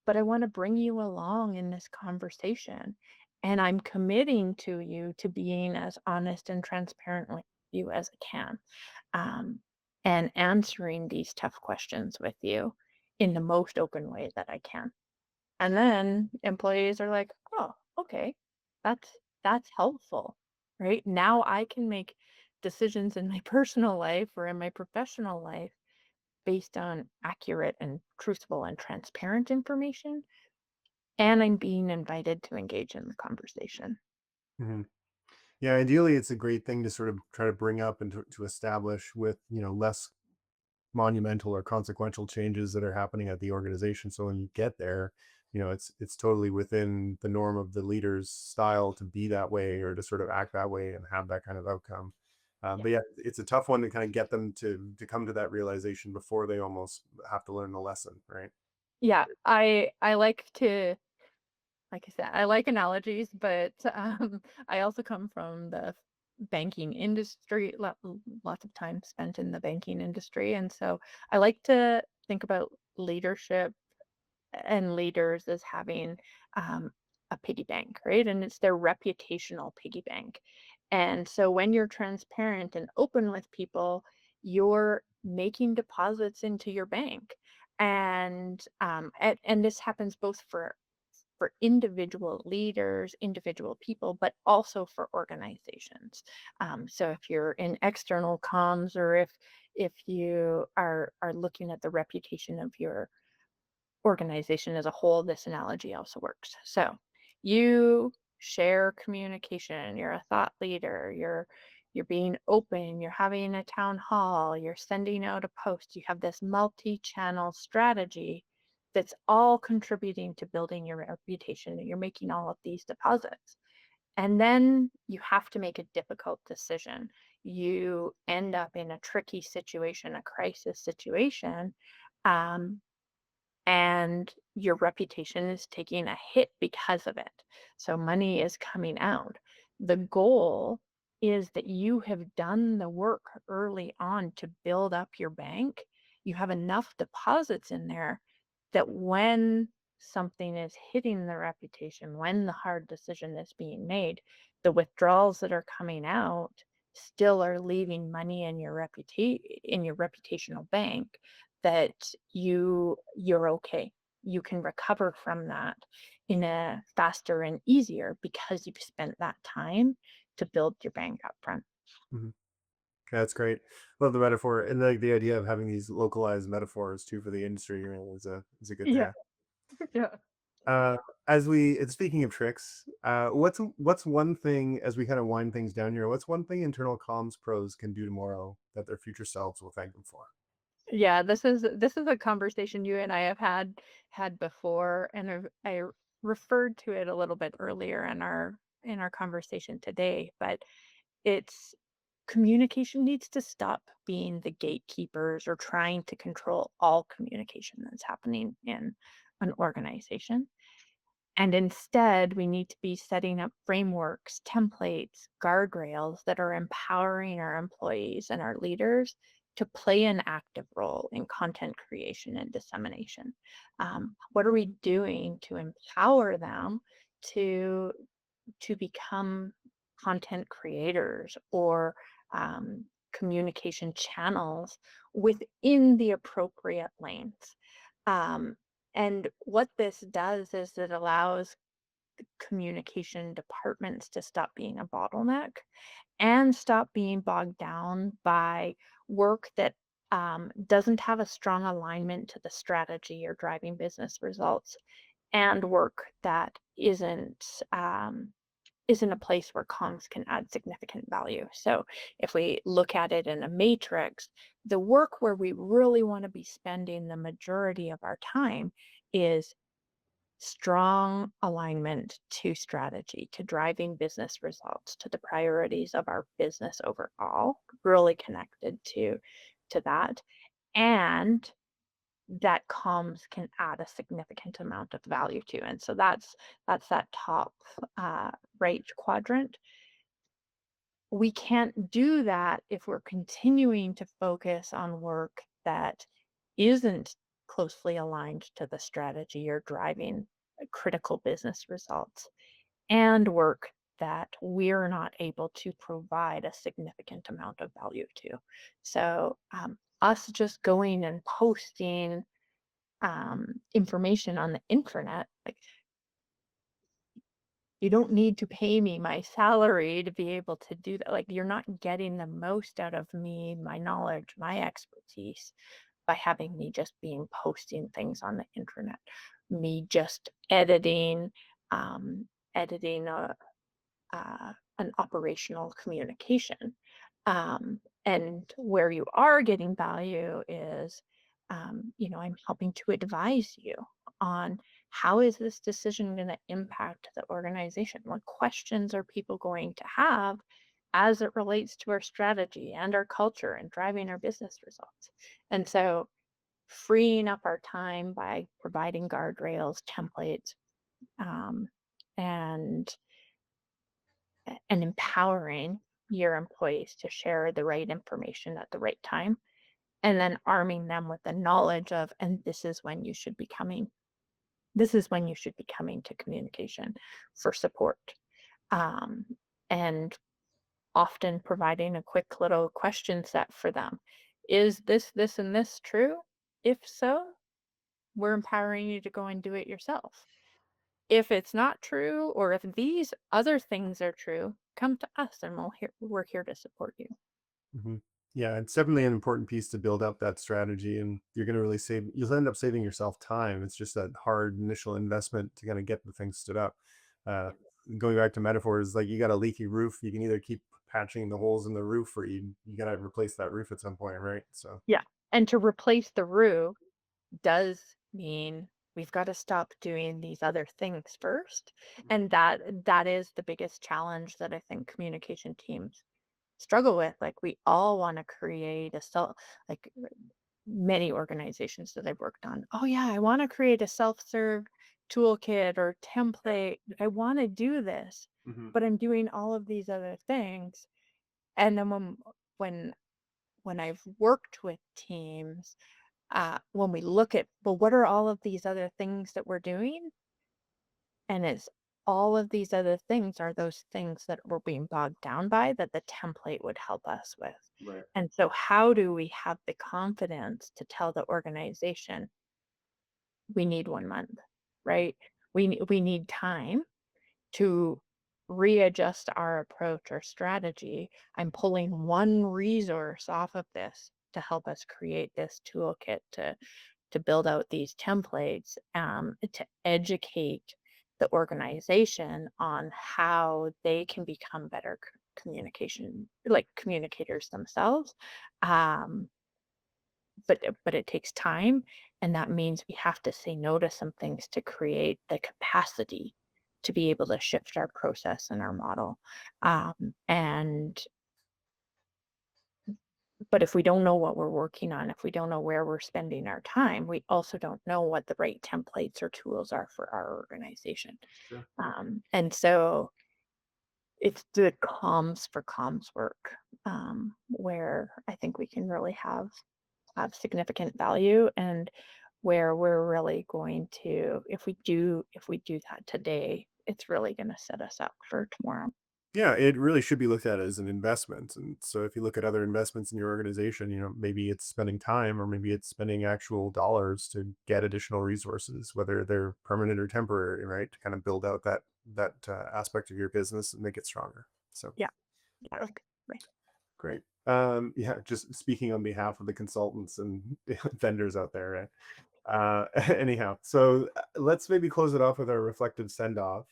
But I want to bring you along in this conversation. And I'm committing to you to being as honest and transparent with you as I can. Um, and answering these tough questions with you in the most open way that I can. And then employees are like, "Oh, okay. That's helpful." Right? Now I can make decisions in my personal life or in my professional life based on accurate and truthful and transparent information, and I'm being invited to engage in the conversation. Mhm. Yeah, ideally, it's a great thing to sort of try to bring up and to establish with, less monumental or consequential changes that are happening at the organization. So when you get there, it's totally within the norm of the leader's style to be that way or to sort of act that way and have that kind of outcome. Yeah. But yeah, it's a tough one to kind of get them to come to that realization before they almost have to learn the lesson, right? Yeah, I like to, like I said, I like analogies, but I also come from the banking industry, lots of time spent in the banking industry. And so I like to think about leadership and leaders as having um, a piggy bank, right? And it's their reputational piggy bank. And so when you're transparent and open with people, you're making deposits into your bank. And this happens both for for individual leaders, individual people, but also for organizations. So if you're in external comms, or if you are looking at the reputation of your organization as a whole, this analogy also works. So you share communication, you're a thought leader, you're being open, you're having a town hall, you're sending out a post, you have this multi-channel strategy that's all contributing to building your reputation, and you're making all of these deposits. And then you have to make a difficult decision. You end up in a tricky situation, a crisis situation. Um, and your reputation is taking a hit because of it. So money is coming out. The goal is that you have done the work early on to build up your bank. You have enough deposits in there that when something is hitting the reputation, when the hard decision is being made, the withdrawals that are coming out still are leaving money in your reputational bank, that you're okay. You can recover from that in a faster and easier because you've spent that time to build your bank up front. Mhm. Yeah, that's great. Love the metaphor, and the idea of having these localized metaphors too for the industry you're in is a good thing. Yeah, yeah. Uh, as we and speaking of tricks, what's one thing as we kind of wind things down here? What's one thing internal comms pros can do tomorrow that their future selves will thank them for? Yeah, this is a conversation you and I have had before, and I referred to it a little bit earlier in our conversation today, but it's communication needs to stop being the gatekeepers or trying to control all communication that's happening in an organization. And instead, we need to be setting up frameworks, templates, guardrails that are empowering our employees and our leaders to play an active role in content creation and dissemination. What are we doing to empower them to become content creators or communication channels within the appropriate lanes? Um, and what this does is it allows communication departments to stop being a bottleneck and stop being bogged down by work that doesn't have a strong alignment to the strategy or driving business results, and work that isn't a place where comms can add significant value. So if we look at it in a matrix, the work where we really want to be spending the majority of our time is strong alignment to strategy, to driving business results, to the priorities of our business overall, really connected to that. And that comms can add a significant amount of value to. And so that's that top uh, right quadrant. We can't do that if we're continuing to focus on work that isn't closely aligned to the strategy or driving critical business results, and work that we're not able to provide a significant amount of value to. So, us just going and posting information on the internet, like, you don't need to pay me my salary to be able to do that. Like, you're not getting the most out of me, my knowledge, my expertise, by having me just being posting things on the internet, me just um, editing an operational communication. And where you are getting value is, I'm helping to advise you on how is this decision going to impact the organization? What questions are people going to have as it relates to our strategy and our culture and driving our business results? And so freeing up our time by providing guardrails, templates, um, and and empowering your employees to share the right information at the right time, and then arming them with the knowledge of, and this is when you should be coming to communication for support, um, and often providing a quick little question set for them. Is this and this true? If so, we're empowering you to go and do it yourself. if it's not true, or if these other things are true, come to us and we're here to support you. Hmm. Yeah, it's definitely an important piece to build up that strategy, and you're going to really you'll end up saving yourself time. It's just that hard initial investment to kind of get the thing stood up. Uh, Going back to metaphors, like you got a leaky roof, you can either keep patching the holes in the roof, or you got to replace that roof at some point, right? So, Yeah. And to replace the roof does mean we've got to stop doing these other things first. And that is the biggest challenge that I think communication teams struggle with. Like, we all want to create a self, like many organizations that I've worked on. Oh yeah, I want to create a self-serve toolkit or template. I want to do this, mhm. but I'm doing all of these other things. And then when when I've worked with teams, when we look at, well, what are all of these other things that we're doing? And it's all of these other things are those things that we're being bogged down by that the template would help us with. Right. And so, how do we have the confidence to tell the organization we need 1 month, right? We need time to readjust our approach or strategy. I'm pulling one resource off of this to help us create this toolkit to build out these templates, to educate the organization on how they can become better communicators themselves. Um, but it takes time, and that means we have to say no to some things to create the capacity to be able to shift our process and our model. And but if we don't know what we're working on, if we don't know where we're spending our time, we also don't know what the right templates or tools are for our organization. Sure. And so it's the comms for comms work, where I think we can really have significant value, and where we're really going to, if we do that today, it's really going to set us up for tomorrow. Yeah, it really should be looked at as an investment. And so if you look at other investments in your organization, maybe it's spending time or maybe it's spending actual dollars to get additional resources, whether they're permanent or temporary, right? To kind of build out that aspect of your business and make it stronger. So Yeah, yeah, right. great. Yeah, just speaking on behalf of the consultants and vendors out there, right? Anyhow, so let's maybe close it off with our reflective send off.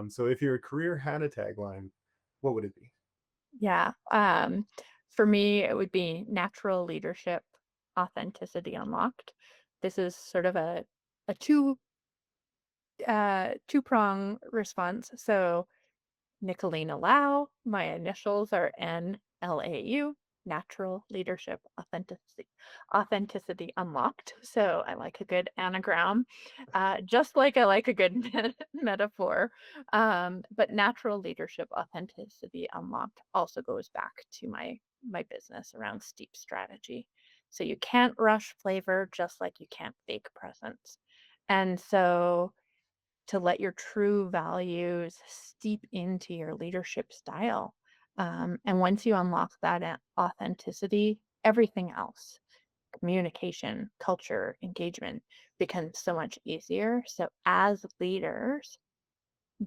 So if your career had a tagline, what would it be? Yeah. For me, it would be natural leadership, authenticity unlocked. This is sort of a two-prong response. So Nekolina Lau. My initials are NLAU. Natural leadership, authenticity unlocked. So I like a good anagram, just like I like a good metaphor. But natural leadership, authenticity unlocked also goes back to my business around steep strategy. So you can't rush flavor, just like you can't fake presence. And so, to let your true values steep into your leadership style. And once you unlock that authenticity, everything else, communication, culture, engagement, becomes so much easier. So, as leaders,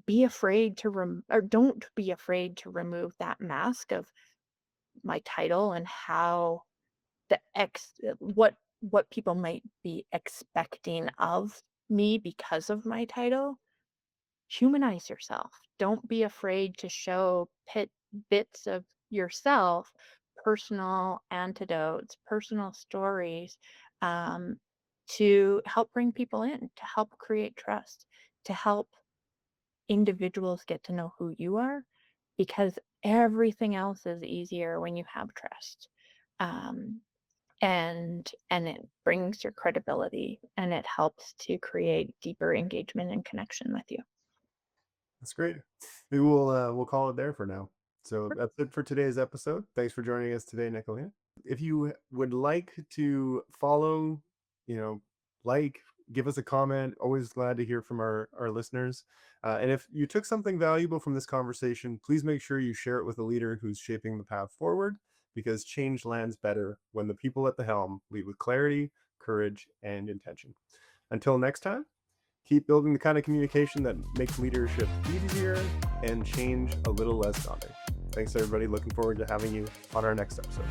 be afraid to or don't be afraid to remove that mask of my title and how what people might be expecting of me because of my title. Humanize yourself. Don't be afraid to show bits of yourself, personal antidotes, personal stories, um, to help bring people in, to help create trust, to help individuals get to know who you are, because everything else is easier when you have trust. Um, and it brings your credibility, and it helps to create deeper engagement and connection with you. That's great. Maybe we'll call it there for now. So that's it for today's episode. Thanks for joining us today, Nicolina. If you would like to follow, you know, like, give us a comment. Always glad to hear from our listeners. And if you took something valuable from this conversation, please make sure you share it with a leader who's shaping the path forward, because change lands better when the people at the helm lead with clarity, courage, and intention. Until next time, Keep building the kind of communication that makes leadership easier and change a little less daunting. Thanks, everybody. Looking forward to having you on our next episode.